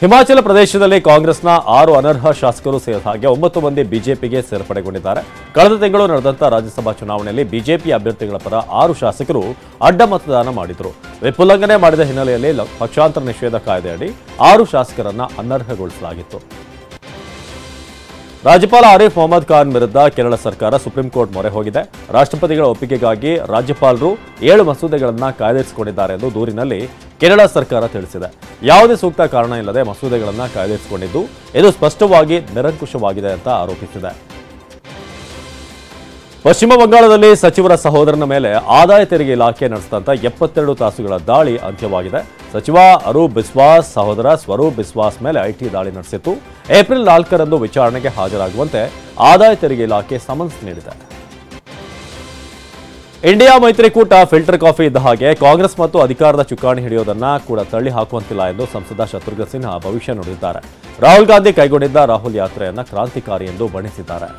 ಹಿಮಾಚಲ ಪ್ರದೇಶದಲ್ಲಿ ಕಾಂಗ್ರೆಸ್ನ 6 ಅನರ್ಹ ಶಾಸಕರು ಸೇರಿದ ಹಾಗೆ 9 ಮಂದಿ ಬಿಜೆಪಿಗೆ ಸೇರ್ಪಡೆಗೊಂಡಿದ್ದಾರೆ. ಕಳೆದ ತಿಂಗಳು ನಡೆದಂತ ರಾಜ್ಯಸಭಾ ಚುನಾವಣೆಯಲ್ಲಿ ಬಿಜೆಪಿ ಅಭ್ಯರ್ಥಿಗಳ ಪರ 6 ಶಾಸಕರು ಅಡ್ಡ ಮತದಾನ ಮಾಡಿದರು. ವಿಪ್ ಉಲ್ಲಂಘನೆ ಮಾಡಿದ ಹಿನ್ನೆಲೆಯಲ್ಲಿ ಪಕ್ಷಾಂತರ ನಿಷೇಧ ಕಾಯ್ದೆಯಡಿ 6 ಶಾಸಕರನ್ನ ಅನರ್ಹಗೊಳಿಸಲಾಗಿತ್ತು. ರಾಜ್ಯಪಾಲ ಆರಿಫ್ ಮೊಹಮ್ಮದ್ ಖಾನ್ ವಿರುದ್ಧ ಕೇರಳ ಸರ್ಕಾರ ಸುಪ್ರೀಂ ಕೋರ್ಟ್ ಮೊರೆ ಹೋಗಿದೆ. ರಾಷ್ಟ್ರಪತಿಗಳ ಒಪ್ಪಿಗೆಗಾಗಿ ರಾಜ್ಯಪಾಲರು 7 ಮಸೂದೆಗಳನ್ನು ಕಾಯ್ದಿರಿಸಿಕೊಂಡಿದ್ದಾರೆ ಎಂದು ದೂರಿನಲ್ಲಿ ಕೇರಳ ಸರ್ಕಾರ ತಿಳಿಸಿದೆ. ಯಾವುದೇ ಸೂಕ್ತ ಕಾರಣ ಇಲ್ಲದೆ ಮಸೂದೆಗಳನ್ನು ಕಾಯ್ದಿರಿಸಿಕೊಂಡಿದ್ದು ಇದು ಸ್ಪಷ್ಟವಾಗಿ ನಿರಂಕುಶವಾಗಿದೆ ಅಂತ ಆರೋಪಿಸಿದೆ. ಪಶ್ಚಿಮ ಬಂಗಾಳದಲ್ಲಿ ಸಚಿವರ ಸಹೋದರನ ಮೇಲೆ ಆದಾಯ ತೆರಿಗೆ ಇಲಾಖೆ ನಡೆಸಿದಂತ 72 ತಾಸುಗಳ ದಾಳಿ ಅಂತ್ಯವಾಗಿದೆ. ಸಚಿವ ಅರೂಪ್ ಬಿಸ್ವಾಸ್ ಸಹೋದರ ಸ್ವರೂಪ್ ಬಿಸ್ವಾಸ್ ಮೇಲೆ ಐಟಿ ದಾಳಿ ನಡೆಸಿತ್ತು. ಏಪ್ರಿಲ್ 4ರಂದು ವಿಚಾರಣೆಗೆ ಹಾಜರಾಗುವಂತೆ ಆದಾಯ ತೆರಿಗೆ ಇಲಾಖೆ ಸಮನ್ಸ್ ನೀಡಿದೆ. ಇಂಡಿಯಾ ಮೈತ್ರಿಕೂಟ ಫಿಲ್ಟರ್ ಕಾಫಿ ಇದ್ದ ಹಾಗೆ ಕಾಂಗ್ರೆಸ್ ಮತ್ತು ಅಧಿಕಾರದ ಚುಕ್ಕಾಣಿ ಹಿಡಿಯೋದನ್ನ ಕೂಡ ತಳ್ಳಿ ಹಾಕುವಂತಿಲ್ಲ ಎಂದು ಸಂಸದ ಶತ್ರುಘ್ನ ಸಿನ್ಹಾ ಭವಿಷ್ಯ ನುಡಿದಿದ್ದಾರೆ. ರಾಹುಲ್ ಗಾಂಧಿ ಕೈಗೊಂಡಿದ್ದ ರಾಹುಲ್ ಯಾತ್ರೆಯನ್ನ ಕ್ರಾಂತಿಕಾರಿ ಎಂದು ಬಣ್ಣಿಸಿದ್ದಾರೆ.